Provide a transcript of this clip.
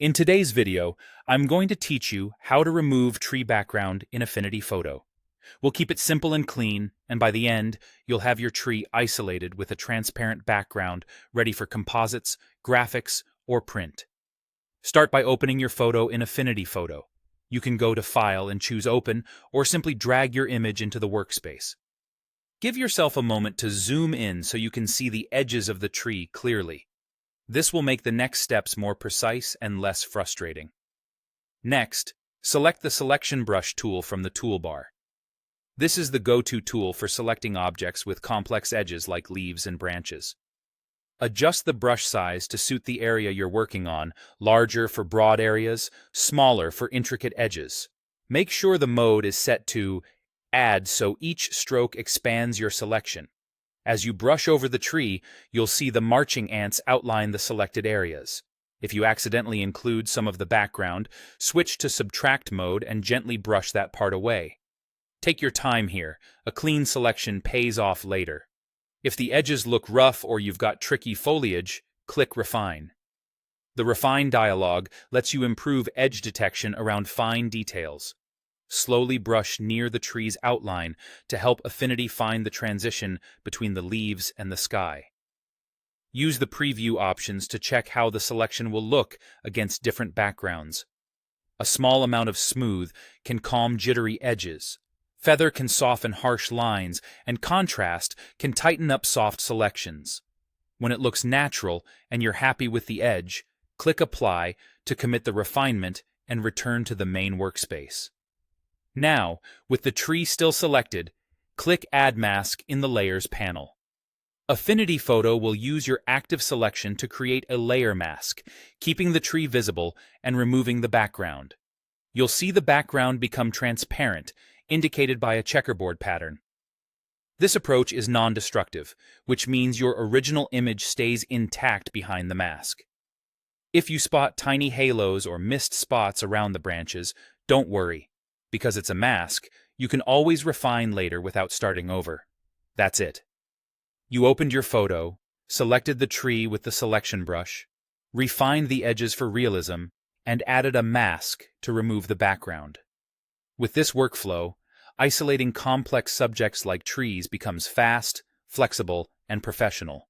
In today's video, I'm going to teach you how to remove tree background in Affinity Photo. We'll keep it simple and clean, and by the end, you'll have your tree isolated with a transparent background ready for composites, graphics, or print. Start by opening your photo in Affinity Photo. You can go to File and choose Open, or simply drag your image into the workspace. Give yourself a moment to zoom in so you can see the edges of the tree clearly. This will make the next steps more precise and less frustrating. Next, select the Selection Brush tool from the toolbar. This is the go-to tool for selecting objects with complex edges like leaves and branches. Adjust the brush size to suit the area you're working on, larger for broad areas, smaller for intricate edges. Make sure the mode is set to Add so each stroke expands your selection. As you brush over the tree, you'll see the marching ants outline the selected areas. If you accidentally include some of the background, switch to Subtract mode and gently brush that part away. Take your time here. A clean selection pays off later. If the edges look rough or you've got tricky foliage, click Refine. The Refine dialog lets you improve edge detection around fine details. Slowly brush near the tree's outline to help Affinity find the transition between the leaves and the sky. Use the preview options to check how the selection will look against different backgrounds. A small amount of smooth can calm jittery edges. Feather can soften harsh lines, and contrast can tighten up soft selections. When it looks natural and you're happy with the edge, click Apply to commit the refinement and return to the main workspace. Now, with the tree still selected, click Add Mask in the Layers panel. Affinity Photo will use your active selection to create a layer mask, keeping the tree visible and removing the background. You'll see the background become transparent, indicated by a checkerboard pattern. This approach is non-destructive, which means your original image stays intact behind the mask. If you spot tiny halos or mist spots around the branches, don't worry. Because it's a mask, you can always refine later without starting over. That's it. You opened your photo, selected the tree with the selection brush, refined the edges for realism, and added a mask to remove the background. With this workflow, isolating complex subjects like trees becomes fast, flexible, and professional.